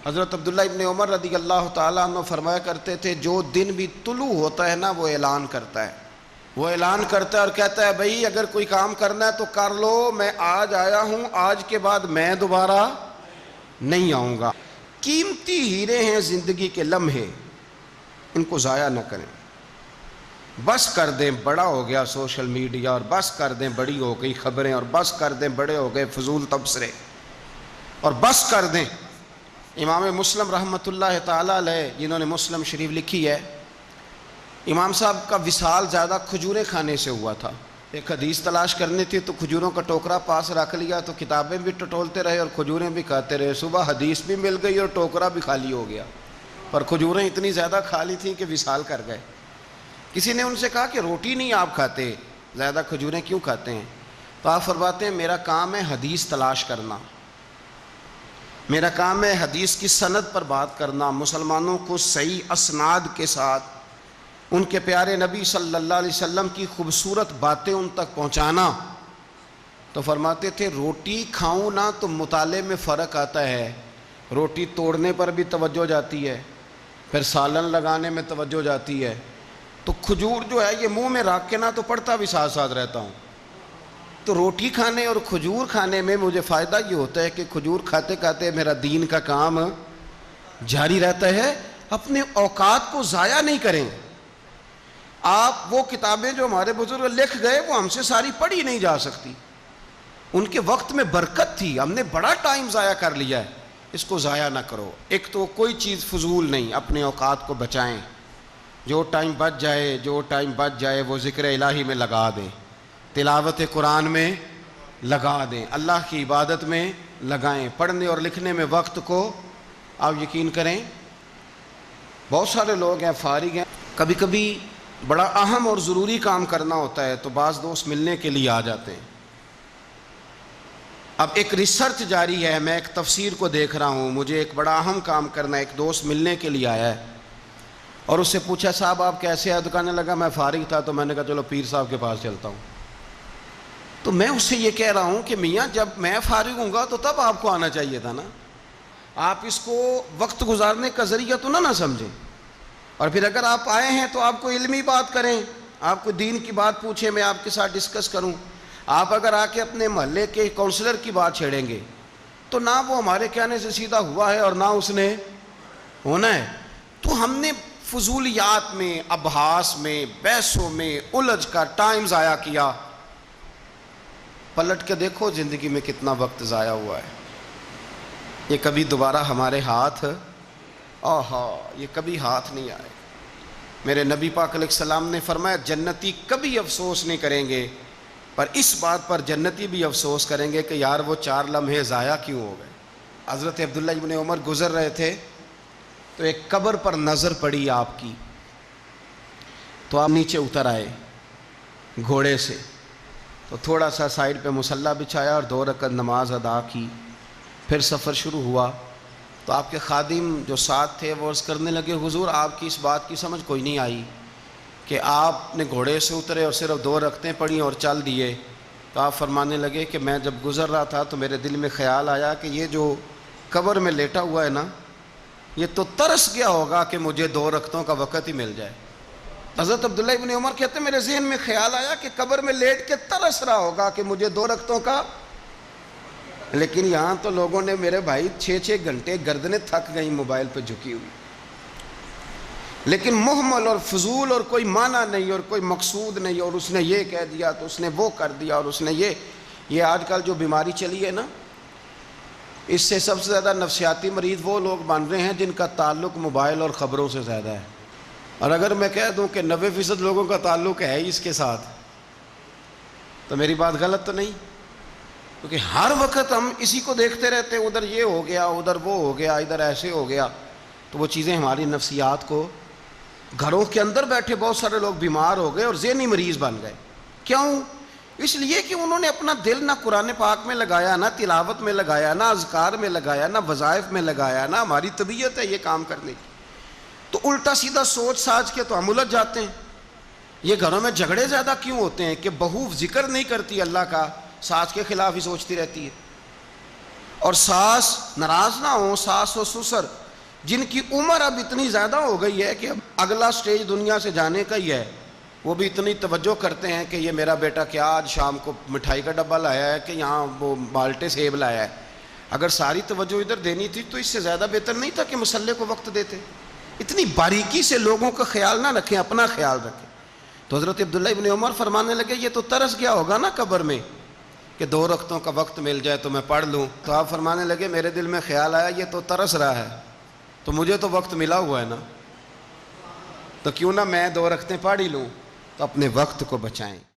حضرت عبداللہ ابن عمر رضی اللہ تعالیٰ عنہ فرمایا کرتے تھے جو دن بھی طلوع ہوتا ہے نا وہ اعلان کرتا ہے، وہ اعلان کرتا ہے اور کہتا ہے بھئی اگر کوئی کام کرنا ہے تو کر لو، میں آج آیا ہوں، آج کے بعد میں دوبارہ نہیں آؤں گا۔ قیمتی ہیرے ہیں زندگی کے لمحے، ان کو ضائع نہ کریں۔ بس کر دیں بڑا ہو گیا سوشل میڈیا، اور بس کر دیں بڑی ہو گئی خبریں، اور بس کر دیں بڑے ہو گئے فضول تبصرے، اور بس کر دیں۔ امام مسلم رحمۃ اللہ تعالیٰ علیہ جنہوں نے مسلم شریف لکھی ہے، امام صاحب کا وصال زیادہ کھجوریں کھانے سے ہوا تھا۔ ایک حدیث تلاش کرنی تھی تو کھجوروں کا ٹوکرا پاس رکھ لیا، تو کتابیں بھی ٹٹولتے رہے اور کھجوریں بھی کھاتے رہے۔ صبح حدیث بھی مل گئی اور ٹوکرا بھی خالی ہو گیا، پر کھجوریں اتنی زیادہ کھا لی تھیں کہ وصال کر گئے۔ کسی نے ان سے کہا کہ روٹی نہیں آپ کھاتے، زیادہ کھجوریں کیوں کھاتے ہیں؟ تو آپ فرماتے ہیں میرا کام ہے حدیث تلاش کرنا، میرا کام ہے حدیث کی سند پر بات کرنا، مسلمانوں کو صحیح اسناد کے ساتھ ان کے پیارے نبی صلی اللہ علیہ وسلم کی خوبصورت باتیں ان تک پہنچانا۔ تو فرماتے تھے روٹی کھاؤں نہ تو مطالعے میں فرق آتا ہے، روٹی توڑنے پر بھی توجہ جاتی ہے، پھر سالن لگانے میں توجہ جاتی ہے، تو کھجور جو ہے یہ منہ میں رکھ کے نہ تو پڑھتا بھی ساتھ ساتھ رہتا ہوں۔ تو روٹی کھانے اور کھجور کھانے میں مجھے فائدہ یہ ہوتا ہے کہ کھجور کھاتے کھاتے میرا دین کا کام جاری رہتا ہے۔ اپنے اوقات کو ضائع نہیں کریں۔ آپ وہ کتابیں جو ہمارے بزرگ لکھ گئے وہ ہم سے ساری پڑھی نہیں جا سکتی، ان کے وقت میں برکت تھی، ہم نے بڑا ٹائم ضائع کر لیا ہے، اس کو ضائع نہ کرو۔ ایک تو کوئی چیز فضول نہیں، اپنے اوقات کو بچائیں، جو ٹائم بچ جائے وہ ذکر الہی میں لگا دیں، تلاوت قرآن میں لگا دیں، اللہ کی عبادت میں لگائیں، پڑھنے اور لکھنے میں وقت کو آپ یقین کریں۔ بہت سارے لوگ ہیں فارغ ہیں، کبھی کبھی بڑا اہم اور ضروری کام کرنا ہوتا ہے تو بعض دوست ملنے کے لیے آ جاتے ہیں۔ اب ایک ریسرچ جاری ہے، میں ایک تفسیر کو دیکھ رہا ہوں، مجھے ایک بڑا اہم کام کرنا ہے، ایک دوست ملنے کے لیے آیا ہے اور اس سے پوچھا صاحب آپ کیسے ہیں؟ تو کہنے لگا میں فارغ تھا، تو میں نے کہا چلو پیر صاحب کے پاس چلتا ہوں۔ تو میں اس سے یہ کہہ رہا ہوں کہ میاں جب میں فارغ ہوں گا تو تب آپ کو آنا چاہیے تھا نا، آپ اس کو وقت گزارنے کا ذریعہ تو نہ سمجھیں، اور پھر اگر آپ آئے ہیں تو آپ کو علمی بات کریں، آپ کو دین کی بات پوچھیں، میں آپ کے ساتھ ڈسکس کروں۔ آپ اگر آ کے اپنے محلے کے کونسلر کی بات چھیڑیں گے تو نہ وہ ہمارے کہنے سے سیدھا ہوا ہے اور نہ اس نے ہونا ہے۔ تو ہم نے فضولیات میں، ابحاث میں، بحثوں میں الجھ کر ٹائم ضائع کیا۔ پلٹ کے دیکھو زندگی میں کتنا وقت ضائع ہوا ہے، یہ کبھی دوبارہ ہمارے ہاتھ یہ کبھی ہاتھ نہیں آئے۔ میرے نبی پاک علیہ السلام نے فرمایا جنتی کبھی افسوس نہیں کریں گے، پر اس بات پر جنتی بھی افسوس کریں گے کہ یار وہ 4 لمحے ضائع کیوں ہو گئے۔ حضرت عبداللہ ابن عمر گزر رہے تھے تو ایک قبر پر نظر پڑی آپ کی، تو آپ نیچے اتر آئے گھوڑے سے، تو تھوڑا سا سائیڈ پہ مصلی بچھایا اور 2 رکعت نماز ادا کی، پھر سفر شروع ہوا۔ تو آپ کے خادم جو ساتھ تھے وہ عرض کرنے لگے حضور آپ کی اس بات کی سمجھ کوئی نہیں آئی کہ آپ نے گھوڑے سے اترے اور صرف 2 رکعتیں پڑھیں اور چل دیے۔ تو آپ فرمانے لگے کہ میں جب گزر رہا تھا تو میرے دل میں خیال آیا کہ یہ جو قبر میں لیٹا ہوا ہے نا، یہ تو ترس گیا ہوگا کہ مجھے 2 رکعتوں کا وقت ہی مل جائے۔ حضرت عبداللہ ابن عمر کہتے ہیں میرے ذہن میں خیال آیا کہ قبر میں لیٹ کے ترس رہا ہوگا کہ مجھے 2 رکعتوں کا، لیکن یہاں تو لوگوں نے میرے بھائی 6 گھنٹے گردنیں تھک گئیں موبائل پہ جھکی ہوئی، لیکن محمل اور فضول اور کوئی معنی نہیں اور کوئی مقصود نہیں، اور اس نے یہ کہہ دیا تو اس نے وہ کر دیا، اور اس نے یہ آج کل جو بیماری چلی ہے نا، اس سے سب سے زیادہ نفسیاتی مریض وہ لوگ بن رہے ہیں جن کا تعلق موبائل اور خبروں سے زیادہ ہے۔ اور اگر میں کہہ دوں کہ 90% لوگوں کا تعلق ہے اس کے ساتھ تو میری بات غلط تو نہیں، کیونکہ ہر وقت ہم اسی کو دیکھتے رہتے ہیں، ادھر یہ ہو گیا، ادھر وہ ہو گیا، ادھر ایسے ہو گیا، تو وہ چیزیں ہماری نفسیات کو، گھروں کے اندر بیٹھے بہت سارے لوگ بیمار ہو گئے اور ذہنی مریض بن گئے۔ کیوں؟ اس لیے کہ انہوں نے اپنا دل نہ قرآن پاک میں لگایا، نہ تلاوت میں لگایا، نہ اذکار میں لگایا، نہ وظائف میں لگایا، نہ ہماری طبیعت ہے یہ کام کرنے کی، تو الٹا سیدھا سوچ ساچ کے تو ہم الجھ جاتے ہیں۔ یہ گھروں میں جھگڑے زیادہ کیوں ہوتے ہیں کہ بہو ذکر نہیں کرتی اللہ کا، ساس کے خلاف ہی سوچتی رہتی ہے، اور ساس ناراض نہ ہوں، ساس و سسر جن کی عمر اب اتنی زیادہ ہو گئی ہے کہ اب اگلا سٹیج دنیا سے جانے کا ہی ہے، وہ بھی اتنی توجہ کرتے ہیں کہ یہ میرا بیٹا کیا آج شام کو مٹھائی کا ڈبہ لایا ہے کہ یہاں وہ مالٹے سیب لایا ہے۔ اگر ساری توجہ ادھر دینی تھی تو اس سے زیادہ بہتر نہیں تھا کہ مصلے کو وقت دیتے؟ اتنی باریکی سے لوگوں کا خیال نہ رکھیں، اپنا خیال رکھیں۔ تو حضرت عبداللہ ابن عمر فرمانے لگے یہ تو ترس گیا ہوگا نا قبر میں کہ 2 رکعتوں کا وقت مل جائے تو میں پڑھ لوں۔ تو آپ فرمانے لگے میرے دل میں خیال آیا یہ تو ترس رہا ہے، تو مجھے تو وقت ملا ہوا ہے نا، تو کیوں نہ میں 2 رکعتیں پڑھ ہی لوں۔ تو اپنے وقت کو بچائیں۔